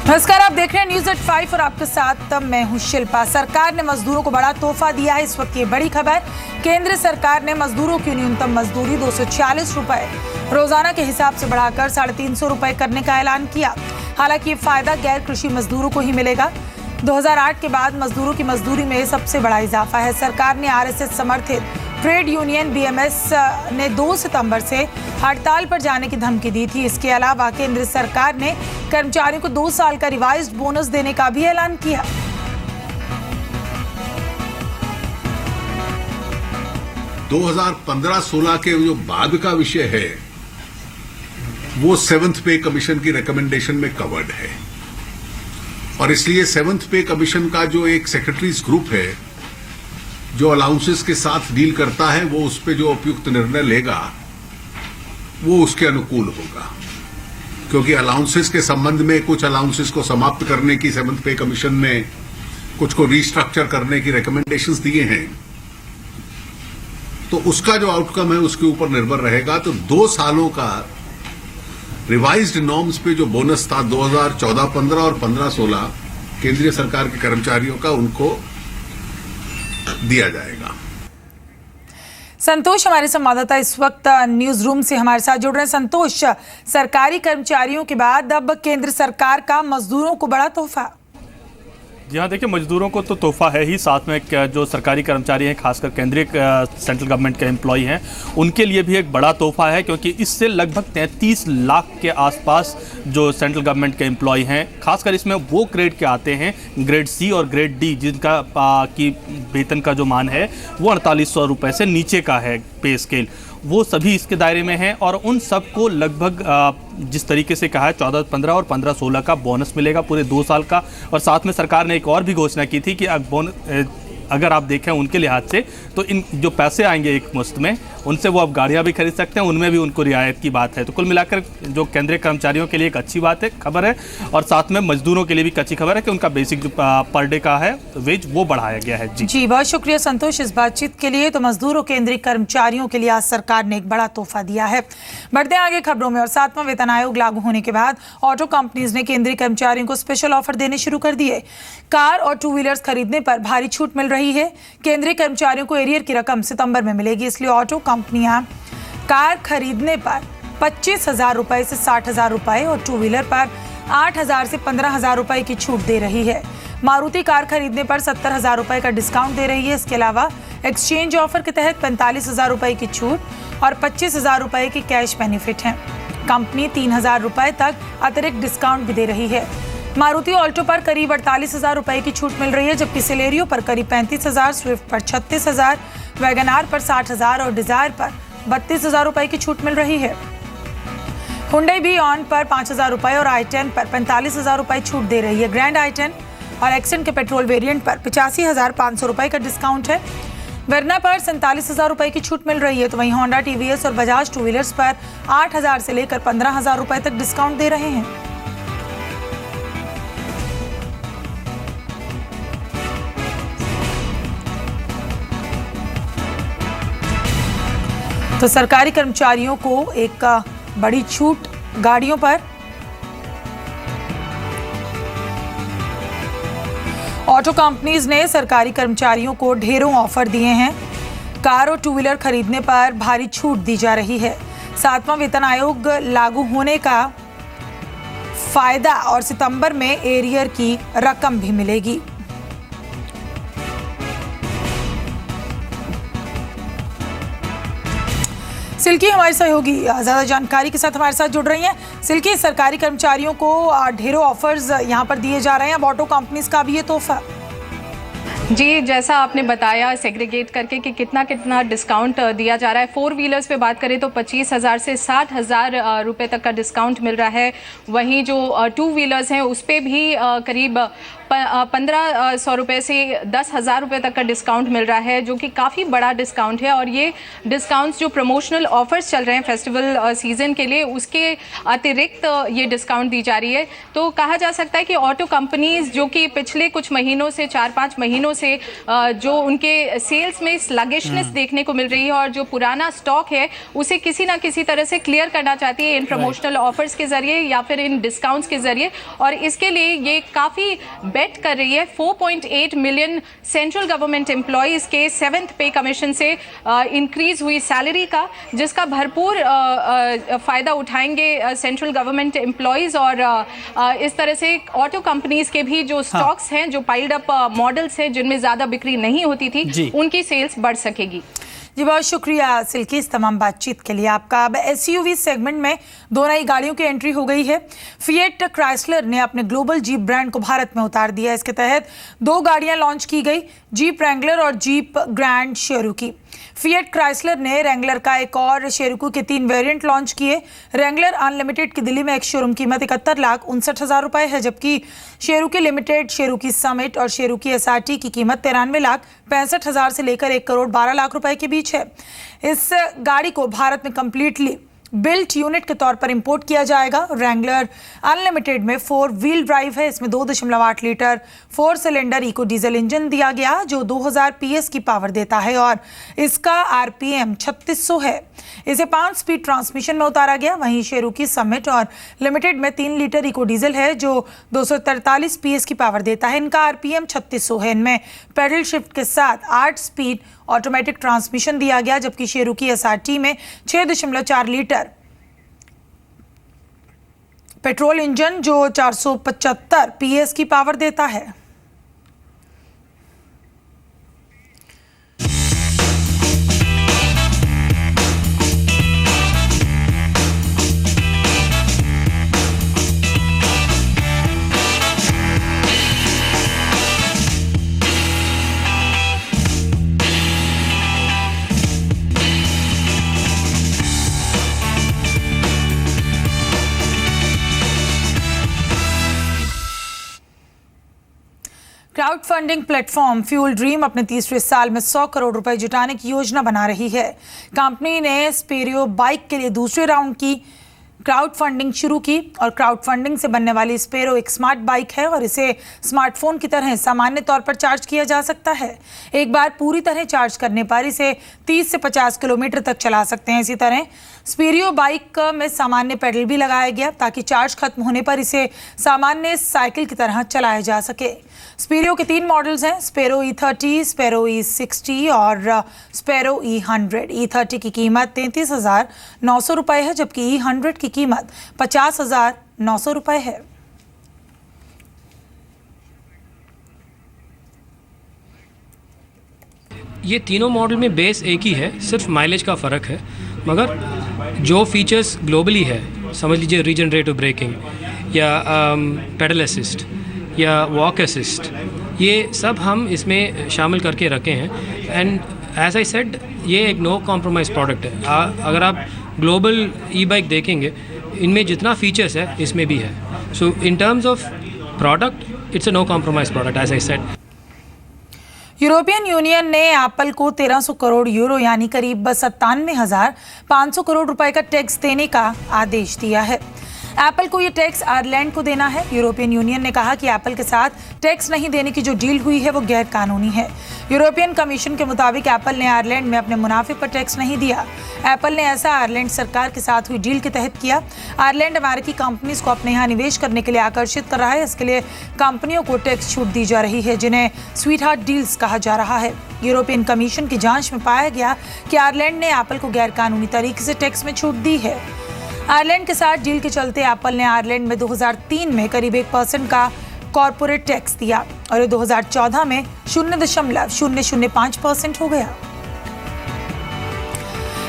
नमस्कार, आप देख रहे हैं न्यूज़ एट 5 और आपके साथ मैं हूं शिल्पा। सरकार ने मजदूरों को बड़ा तोहफा दिया है। इस वक्त की बड़ी खबर, केंद्र सरकार ने मजदूरों की न्यूनतम मजदूरी 246 रुपए रोजाना के हिसाब से बढ़ाकर 350 रुपए करने का ऐलान किया। हालांकि ये फायदा गैर कृषि मजदूरों को ही मिलेगा। 2008 के बाद मजदूरों की मजदूरी में सबसे बड़ा इजाफा है। सरकार ने आरएसएस समर्थित ट्रेड यूनियन बीएमएस ने 2 सितंबर से हड़ताल पर जाने की धमकी दी थी। इसके अलावा केंद्र सरकार ने कर्मचारियों को 2 साल का रिवाइज्ड बोनस देने का भी ऐलान किया। दो 2015-16 के जो बाद का विषय है वो 7th पे कमीशन की रिकमेंडेशन में कवर्ड है और इसलिए 7th पे कमीशन का जो एक सेक्रेटरीज ग्रुप है जो अलाउंसेस के साथ डील करता है वो उस पे जो उपयुक्त निर्णय लेगा वो उसके अनुकूल होगा, क्योंकि अलाउंसेस के संबंध में कुछ अलाउंसेस को समाप्त करने की 7th पे कमीशन ने कुछ को रीस्ट्रक्चर करने की रिकमेंडेशंस दिए हैं, तो उसका जो आउटकम है उसके ऊपर निर्भर रहेगा। तो 2 सालों का रिवाइज्ड नॉर्म्स पे जो बोनस था 2014-15 और 15-16 केंद्रीय सरकार के कर्मचारियों का उनको दिया जाएगा। संतोष हमारे संवाददाता इस वक्त न्यूज रूम से हमारे साथ जुड़ रहे हैं। संतोष, सरकारी कर्मचारियों के बाद अब केंद्र सरकार का मजदूरों को बड़ा तोहफा। जी हाँ, देखिए मजदूरों को तो तोहफा है ही, साथ में जो सरकारी कर्मचारी हैं, खासकर केंद्रीय सेंट्रल गवर्नमेंट के एम्प्लॉय हैं, उनके लिए भी एक बड़ा तोहफा है, क्योंकि इससे लगभग 33 लाख के आसपास जो सेंट्रल गवर्नमेंट के एम्प्लॉय हैं, खासकर इसमें वो ग्रेड के आते हैं, ग्रेड सी और ग्रेड डी, जिनका की वेतन का जो मान है वो 4800 रुपये से नीचे का है पे स्केल, वो सभी इसके दायरे में हैं। और उन सबको लगभग जिस तरीके से कहा है 14-15 और 15-16 का बोनस मिलेगा पूरे 2 साल का। और साथ में सरकार ने एक और भी घोषणा की थी कि अगर आप देखें उनके लिहाज से तो इन जो पैसे आएंगे एक मुश्त में, उनसे वो अब गाड़ियाँ भी खरीद सकते हैं, उनमें भी उनको रियायत की बात है। तो कुल मिलाकर जो केंद्रीय कर्मचारियों के लिए एक अच्छी बात है, खबर है, और साथ में मजदूरों के लिए भी अच्छी खबर है कि उनका बेसिक जो पर डे का है वेज वो बढ़ाया गया है। जी बहुत शुक्रिया संतोष इस बातचीत के लिए। तो मजदूरों केंद्रीय कर्मचारियों के लिए आज सरकार ने एक बड़ा तोहफा दिया है। बढ़ते हैं आगे खबरों में। और 7वां वेतन आयोग लागू होने के बाद ऑटो कंपनीज ने केंद्रीय कर्मचारियों को स्पेशल ऑफर देने शुरू कर दिए। कार और 2 व्हीलर्स खरीदने पर भारी छूट मिल रही है। केंद्रीय कर्मचारियों को एरियर की रकम सितंबर में मिलेगी, इसलिए ऑटो कंपनियां कार खरीदने पर 25,000 रुपए से 60,000 रुपए और 2 व्हीलर पर 8,000 से 15,000 रुपए की छूट दे रही है। मारुति कार खरीदने पर 70,000 रुपए का डिस्काउंट दे रही है। इसके अलावा एक्सचेंज ऑफर के तहत 45,000 रुपए की छूट और 25,000 रुपए की कैश बेनिफिट है। कंपनी 3,000 रुपए तक अतिरिक्त डिस्काउंट भी दे रही है। मारुति ऑल्टो पर करीब 48,000 रुपए की छूट मिल रही है, जबकि सिलेरियो पर करीब 35,000, स्विफ्ट पर 36,000, वैगनार पर 60,000 और डिजायर पर 32,000 रुपए की छूट मिल रही है। हुंडई भी ऑन पर 5,000 रुपए और i10 पर 45,000 रुपए छूट दे रही है। ग्रैंड i10 और एक्सेंट के पेट्रोल वेरिएंट पर 85,500 रुपए का डिस्काउंट है। वर्ना पर 47,000 रुपए की छूट मिल रही है। तो वहीं होंडा, टीवीएस और बजाज 2 व्हीलर्स पर 8,000 से लेकर 15,000 रुपए तक डिस्काउंट दे रहे हैं। तो सरकारी कर्मचारियों को एक बड़ी छूट गाड़ियों पर। ऑटो कंपनीज ने सरकारी कर्मचारियों को ढेरों ऑफर दिए हैं। कार और 2 व्हीलर खरीदने पर भारी छूट दी जा रही है। 7वां वेतन आयोग लागू होने का फायदा और सितंबर में एरियर की रकम भी मिलेगी। सिल्की हमारी सहयोगी ज़्यादा जानकारी के साथ हमारे साथ जुड़ रही हैं। सिल्की, सरकारी कर्मचारियों को ढेरों ऑफर्स यहाँ पर दिए जा रहे हैं, अब ऑटो कंपनीज का भी ये तोहफा। जी, जैसा आपने बताया सेग्रीगेट करके कि कितना कितना डिस्काउंट दिया जा रहा है। 4 व्हीलर्स पे बात करें तो 25,000 से 60,000 रुपए तक का डिस्काउंट मिल रहा है। वहीं जो 2 व्हीलर्स हैं उस पे भी करीब 1,500 रुपये से 10,000 रुपये तक का डिस्काउंट मिल रहा है, जो कि काफ़ी बड़ा डिस्काउंट है। और ये डिस्काउंट्स जो प्रमोशनल ऑफर्स चल रहे हैं फेस्टिवल सीज़न के लिए, उसके अतिरिक्त ये डिस्काउंट दी जा रही है। तो कहा जा सकता है कि ऑटो कंपनीज जो कि पिछले कुछ महीनों से 4-5 महीनों से जो उनके सेल्स में स्लगिशनेस देखने को मिल रही है और जो पुराना स्टॉक है उसे किसी ना किसी तरह से क्लियर करना चाहती है इन प्रमोशनल ऑफर्स के जरिए या फिर इन डिस्काउंट्स के जरिए, और इसके लिए ये काफ़ी बेट कर रही है 4.8 मिलियन सेंट्रल गवर्नमेंट एम्प्लॉयज़ के 7th पे कमीशन से इंक्रीज हुई सैलरी का, जिसका भरपूर फ़ायदा उठाएंगे सेंट्रल गवर्नमेंट एम्प्लॉयज़। और इस तरह से ऑटो कंपनीज के भी जो स्टॉक्स हैं, जो पाइल्ड अप मॉडल्स हैं जिनमें ज़्यादा बिक्री नहीं होती थी, उनकी सेल्स बढ़ सकेगी। जी बहुत शुक्रिया सिल्की इस तमाम बातचीत के लिए आपका। अब एसयूवी सेगमेंट में 2 नई गाड़ियों की एंट्री हो गई है। फिएट क्राइसलर ने अपने ग्लोबल जीप ब्रांड को भारत में उतार दिया। इसके तहत 2 गाड़ियां लॉन्च की गई, जीप रैंगलर और जीप ग्रैंड शेरोकी। फिएट क्राइसलर ने रैंगलर का एक और शेरोकी के 3 वेरिएंट लॉन्च किए। रैंगलर अनलिमिटेड की दिल्ली में एक शोरूम कीमत 71,59,000 रुपए है, जबकि शेरोकी लिमिटेड, शेरोकी समिट और शेरोकी एसआरटी की कीमत 93,65,000 से लेकर 1,12,00,000 रुपए के बीच है। इस गाड़ी को भारत में कंप्लीटली बिल्ट यूनिट के तौर पर इंपोर्ट किया जाएगा। रैंगलर अनलिमिटेड में 4 व्हील ड्राइव है। इसमें 2.8 litre 4 cylinder eco diesel engine दिया गया जो 2000 PS की पावर देता है और इसका RPM 3600 है। इसे 5 स्पीड ट्रांसमिशन में उतारा गया। वहीं शेरोकी समिट और लिमिटेड में 3 लीटर इको डीजल है जो 243 PS की पावर देता है। इनका RPM 3600 है। इनमें पैडल शिफ्ट के साथ 8 स्पीड ऑटोमेटिक ट्रांसमिशन दिया गया, जबकि शेरोकी एसआरटी में 6.4 लीटर पेट्रोल इंजन जो 475 PS की पावर देता है। Crowd funding platform fuel dream अपने 3रे साल में 100 करोड़ रुपए जुटाने की योजना बना रही है। कंपनी ने स्पेरियो बाइक के लिए दूसरे राउंड की क्राउड फंडिंग शुरू की और क्राउड फंडिंग से बनने वाली स्पेरो एक स्मार्ट बाइक है और इसे स्मार्टफोन की तरह सामान्य तौर पर चार्ज किया जा सकता है। एक बार पूरी तरह चार्ज करने पर इसे 30 से 50 किलोमीटर तक चला सकते हैं। इसी तरह स्पेरियो बाइक में सामान्य पेडल भी लगाया गया ताकि चार्ज खत्म होने पर इसे सामान्य साइकिल की तरह चलाया जा सके। स्पेरियो के 3 मॉडल्स हैं, स्पेरो E30, स्पेरो E60 और स्पेरो E100। E30 की कीमत 33,900 रुपए है, जबकि E100 की कीमत 50,900 रुपए है। ये तीनों मॉडल में बेस एक ही है, सिर्फ माइलेज का फ़र्क है, मगर जो फीचर्स ग्लोबली है, समझ लीजिए रीजनरेटिव ब्रेकिंग या पेडल असिस्ट या वॉक असिस्ट, ये सब हम इसमें शामिल करके रखे हैं। एंड एज आई सेड, ये एक नो कॉम्प्रोमाइज़ प्रोडक्ट है। अगर आप ग्लोबल ई बाइक देखेंगे, इनमें जितना फीचर्स है इसमें भी है। So in terms of product, it's a no compromise product as I said. European Union ने एप्पल को 1300 करोड़ यूरो यानी करीब 97,500 करोड़ रुपए का टैक्स देने का आदेश दिया है। एप्पल को ये टैक्स आयरलैंड को देना है। यूरोपियन यूनियन ने कहा कि एप्पल के साथ टैक्स नहीं देने की जो डील हुई है वो गैर कानूनी है। यूरोपियन कमीशन के मुताबिक एप्पल ने आयरलैंड में अपने मुनाफे पर टैक्स नहीं दिया। एप्पल ने ऐसा आयरलैंड सरकार के साथ हुई डील के तहत किया। आयरलैंड अमेरिकी कंपनीज को अपने यहाँ निवेश करने के लिए आकर्षित कर रहा है। इसके लिए कंपनियों को टैक्स छूट दी जा रही है, जिन्हें स्वीट हार्ट डील्स कहा जा रहा है। यूरोपियन कमीशन की जांच में पाया गया कि आयरलैंड ने एप्पल को गैर कानूनी तरीके से टैक्स में छूट दी है। आयरलैंड के साथ डील के चलते एप्पल ने आयरलैंड में 2003 में करीब 1% का कॉर्पोरेट टैक्स दिया और ये 2014 में 0.005% हो गया।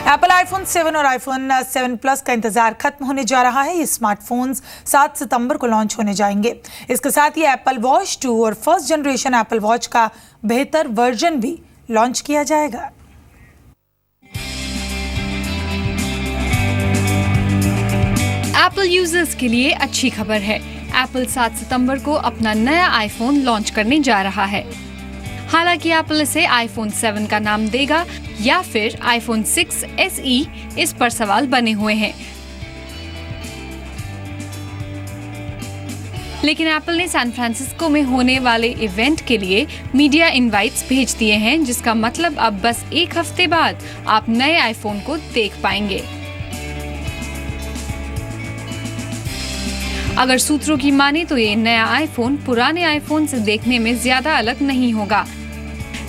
एप्पल आईफोन 7 और आईफोन 7 प्लस का इंतजार खत्म होने जा रहा है। ये स्मार्टफोन्स 7 सितंबर को लॉन्च होने जाएंगे। इसके साथ ही एप्पल वॉच 2 और फर्स्ट जनरेशन एप्पल वॉच का बेहतर वर्जन भी लॉन्च किया जाएगा। एप्पल यूजर्स के लिए अच्छी खबर है। एप्पल 7 सितंबर को अपना नया आईफोन लॉन्च करने जा रहा है। हालांकि एप्पल इसे आईफोन 7 का नाम देगा या फिर आईफोन 6 SE, इस पर सवाल बने हुए हैं। लेकिन एप्पल ने सैन फ्रांसिस्को में होने वाले इवेंट के लिए मीडिया इनवाइट्स भेज दिए हैं, जिसका मतलब अब बस एक हफ्ते बाद आप नए आईफोन को देख पाएंगे। अगर सूत्रों की माने तो ये नया आईफोन पुराने आईफोन से देखने में ज्यादा अलग नहीं होगा,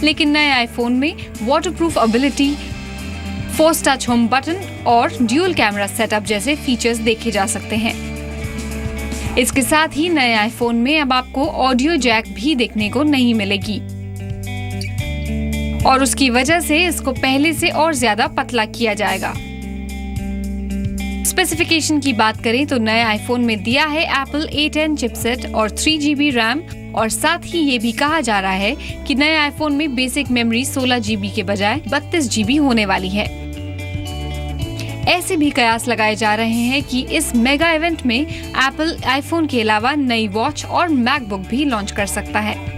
लेकिन नए आईफोन में waterproof ability, force touch home button और ड्यूल कैमरा सेटअप जैसे फीचर्स देखे जा सकते हैं। इसके साथ ही नए आईफोन में अब आपको ऑडियो जैक भी देखने को नहीं मिलेगी और उसकी वजह से इसको पहले से और ज्यादा पतला किया जाएगा। स्पेसिफिकेशन की बात करें तो नए आईफोन में दिया है एप्पल A10 चिपसेट और 3GB रैम, और साथ ही ये भी कहा जा रहा है कि नए आईफोन में बेसिक मेमोरी 16GB के बजाय 32GB होने वाली है। ऐसे भी कयास लगाए जा रहे हैं कि इस मेगा इवेंट में एप्पल आईफोन के अलावा नई वॉच और मैकबुक भी लॉन्च कर सकता है।